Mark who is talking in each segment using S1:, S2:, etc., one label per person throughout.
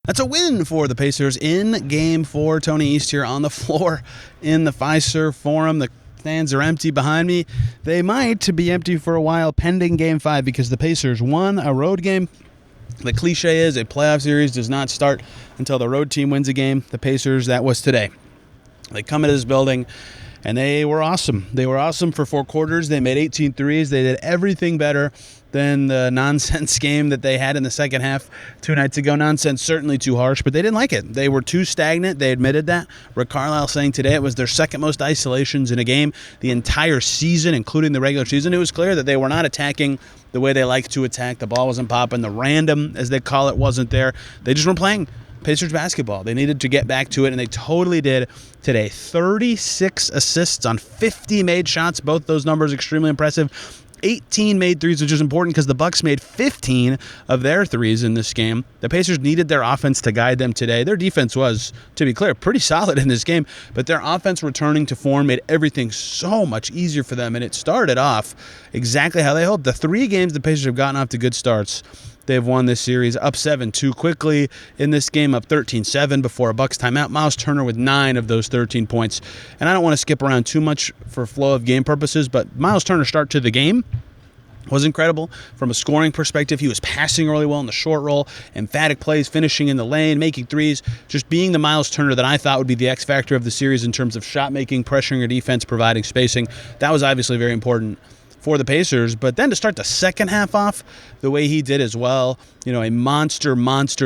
S1: That's a win for the Pacers in Game 4. Tony East here on the floor in the Fiserv Forum. The stands are empty behind me. They might be empty for a while pending Game 5 because the Pacers won a road game. The cliche is a playoff series does not start until the road team wins a game. The Pacers, that was today. They come into this building, and they were awesome. They were awesome for 4 quarters. They made 18 threes. They did everything better than the nonsense game that they had in the second half 2 nights ago. Nonsense, certainly too harsh, but they didn't like it. They were too stagnant. They admitted that. Rick Carlisle saying today it was their second most isolations in a game the entire season, including the regular season. It was clear that they were not attacking the way they like to attack. The ball wasn't popping. The random, as they call it, wasn't there. They just weren't playing Pacers basketball. They needed to get back to it, and they totally did today. 36 assists on 50 made shots. Both those numbers extremely impressive. 18 made threes, which is important because the Bucks made 15 of their threes in this game. The Pacers needed their offense to guide them today. Their defense was, to be clear, pretty solid in this game, but their offense returning to form made everything so much easier for them, and it started off exactly how they hoped. The 3 games the Pacers have gotten off to good starts, they've won this series, up 7-2 quickly in this game, up 13-7 before a Bucks timeout. Miles Turner with 9 of those 13 points. And I don't want to skip around too much for flow of game purposes, but Miles Turner's start to the game was incredible from a scoring perspective. He was passing really well in the short roll, emphatic plays, finishing in the lane, making threes, just being the Miles Turner that I thought would be the X factor of the series in terms of shot making, pressuring your defense, providing spacing. That was obviously very important for the Pacers, but then to start the second half off the way he did as well, a monster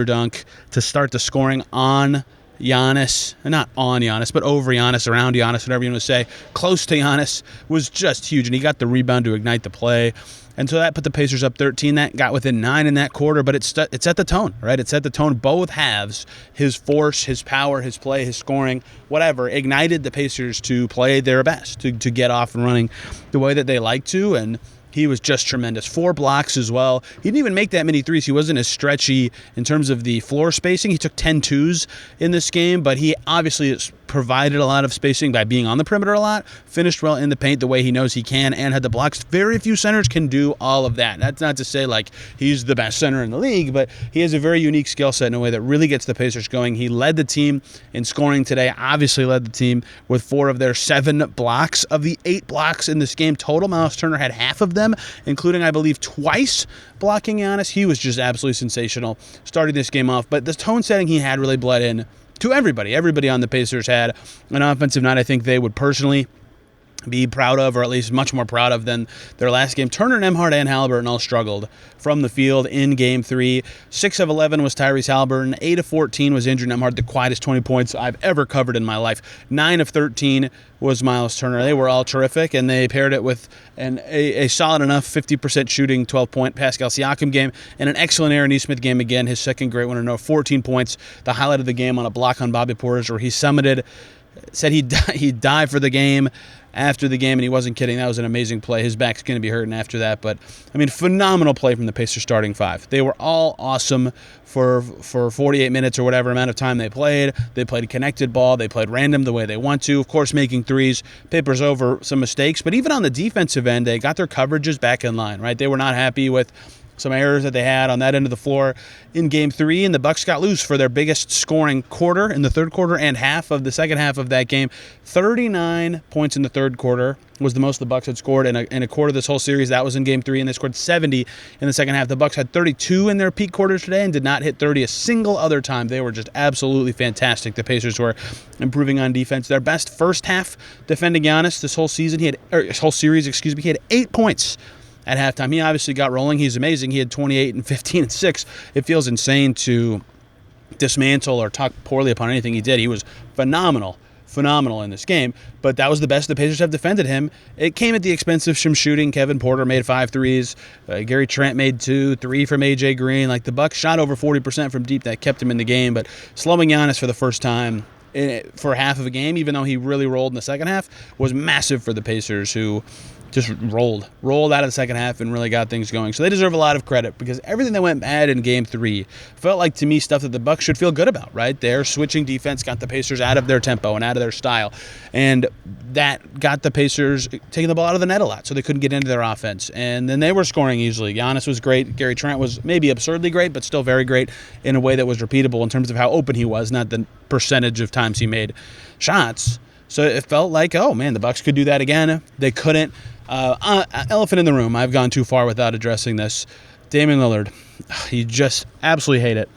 S1: dunk to start the scoring on Giannis, not on Giannis, but over Giannis, around Giannis, whatever you want to say, close to Giannis, was just huge, and he got the rebound to ignite the play. And so that put the Pacers up 13. That got within 9 in that quarter, but it set the tone, right? It set the tone. Both halves, his force, his power, his play, his scoring, whatever, ignited the Pacers to play their best, to get off and running the way that they like to, and he was just tremendous. 4 blocks as well. He didn't even make that many threes. He wasn't as stretchy in terms of the floor spacing. He took 10 twos in this game, but he obviously provided a lot of spacing by being on the perimeter a lot, finished well in the paint the way he knows he can, and had the blocks. Very few centers can do all of that. That's not to say he's the best center in the league, but he has a very unique skill set in a way that really gets the Pacers going. He led the team in scoring today, obviously led the team with 4 of their 7 blocks. Of the 8 blocks in this game total, Miles Turner had half of them, including, I believe, twice blocking Giannis. He was just absolutely sensational starting this game off, but the tone setting he had really bled in to everybody. Everybody on the Pacers had an offensive night I think they would personally be proud of, or at least much more proud of than their last game. Turner, Nembhard, and Halliburton all struggled from the field in Game 3. 6 of 11 was Tyrese Halliburton. 8 of 14 was Andrew Nembhard, the quietest 20 points I've ever covered in my life. 9 of 13 was Miles Turner. They were all terrific, and they paired it with a solid enough 50% shooting 12-point Pascal Siakam game and an excellent Aaron Nesmith game again, his second great one in a row, 14 points. The highlight of the game on a block on Bobby Portis where he summited, said he'd die for the game after the game, and he wasn't kidding. That was an amazing play. His back's going to be hurting after that, but phenomenal play from the Pacers starting 5. They were all awesome for 48 minutes or whatever amount of time they played. They played connected ball. They played random the way they want to. Of course, making threes, papers over some mistakes, but even on the defensive end, they got their coverages back in line, right? They were not happy with some errors that they had on that end of the floor in Game 3, and the Bucks got loose for their biggest scoring quarter in the third quarter and half of the second half of that game. 39 points in the third quarter was the most the Bucks had scored in a quarter this whole series. That was in Game 3, and they scored 70 in the second half. The Bucks had 32 in their peak quarters today and did not hit 30 a single other time. They were just absolutely fantastic. The Pacers were improving on defense. Their best first half defending Giannis this whole series, he had 8 points at halftime. He obviously got rolling. He's amazing. He had 28 and 15 and 6. It feels insane to dismantle or talk poorly upon anything he did. He was phenomenal in this game, but that was the best the Pacers have defended him. It came at the expense of some shooting. Kevin Porter made 5 threes. Gary Trent made 2, 3 from A.J. Green. The Bucks shot over 40% from deep. That kept him in the game, but slowing Giannis for the first time for half of a game, even though he really rolled in the second half, was massive for the Pacers, who just rolled out of the second half and really got things going. So they deserve a lot of credit because everything that went bad in Game 3 felt like, to me, stuff that the Bucks should feel good about, right? Their switching defense got the Pacers out of their tempo and out of their style, and that got the Pacers taking the ball out of the net a lot, so they couldn't get into their offense. And then they were scoring easily. Giannis was great. Gary Trent was maybe absurdly great, but still very great in a way that was repeatable in terms of how open he was, not the percentage of times he made shots. So it felt like, oh, man, the Bucks could do that again. They couldn't. Elephant in the room. I've gone too far without addressing this. Damian Lillard, you just absolutely hate it.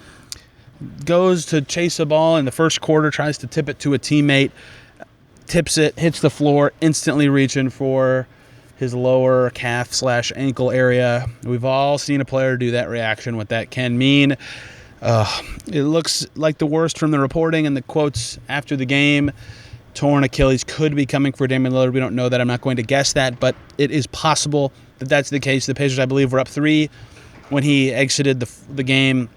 S1: Goes to chase a ball in the first quarter, tries to tip it to a teammate, tips it, hits the floor, instantly reaching for his lower calf/ankle area. We've all seen a player do that reaction, what that can mean. It looks like the worst from the reporting and the quotes after the game. Torn Achilles could be coming for Damian Lillard. We don't know that. I'm not going to guess that, but it is possible that that's the case. The Pacers, I believe, were up 3 when he exited the game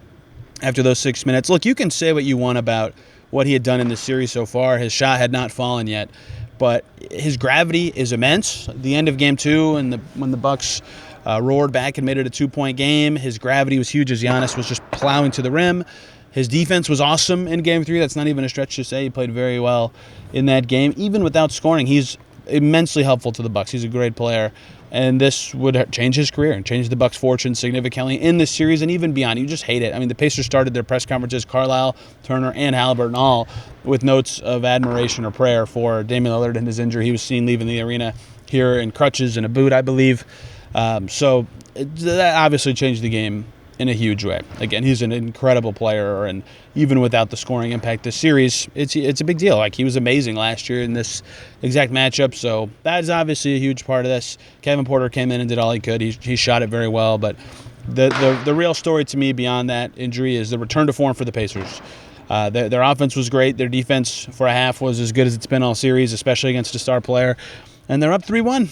S1: after those 6 minutes. Look, you can say what you want about what he had done in this series so far. His shot had not fallen yet, but his gravity is immense. At the end of Game 2, and when the Bucks roared back and made it a 2-point game, his gravity was huge as Giannis was just plowing to the rim. His defense was awesome in Game 3. That's not even a stretch to say. He played very well in that game. Even without scoring, he's immensely helpful to the Bucks. He's a great player, and this would change his career and change the Bucks' fortune significantly in this series and even beyond. You just hate it. I mean, the Pacers started their press conferences, Carlisle, Turner, and Halliburton all with notes of admiration or prayer for Damian Lillard and his injury. He was seen leaving the arena here in crutches and a boot, I believe. So that obviously changed the game in a huge way. Again, he's an incredible player, and even without the scoring impact this series, it's a big deal. Like, he was amazing last year in this exact matchup, so that is obviously a huge part of this. Kevin Porter came in and did all he could. He shot it very well, but the real story to me beyond that injury is the return to form for the Pacers. Their offense was great. Their defense for a half was as good as it's been all series, especially against a star player, and they're up 3-1.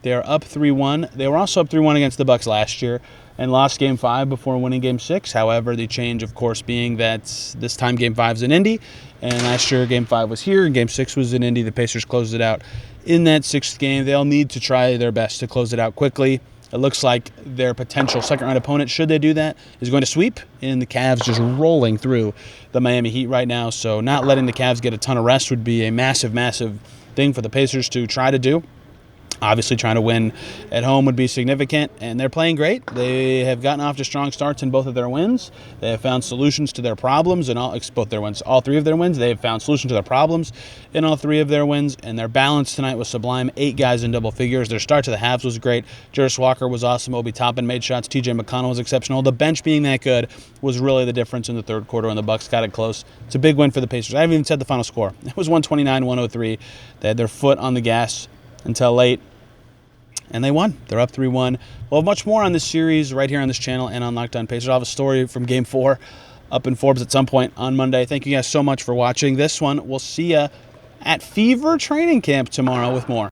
S1: They're up 3-1. They were also up 3-1 against the Bucks last year and lost Game 5 before winning Game 6. However, the change, of course, being that this time Game 5 is in Indy, and last year Game 5 was here and Game 6 was in Indy. The Pacers closed it out in that 6th game. They'll need to try their best to close it out quickly. It looks like their potential second-round opponent, should they do that, is going to sweep, and the Cavs just rolling through the Miami Heat right now. So not letting the Cavs get a ton of rest would be a massive, massive thing for the Pacers to try to do. Obviously, trying to win at home would be significant, and they're playing great. They have gotten off to strong starts in both of their wins. They have found solutions to their problems in both their wins. All 3 of their wins, they have found solutions to their problems in all 3 of their wins, and their balance tonight was sublime. 8 guys in double figures. Their start to the halves was great. Jarris Walker was awesome. Obi Toppin made shots. TJ McConnell was exceptional. The bench being that good was really the difference in the third quarter when the Bucks got it close. It's a big win for the Pacers. I haven't even said the final score. It was 129-103. They had their foot on the gas until late, and they won. They're up 3-1. We'll have much more on this series right here on this channel and on Locked On Pacers. I'll have a story from Game 4 up in Forbes at some point on Monday. Thank you guys so much for watching this one. We'll see you at Fever Training Camp tomorrow with more.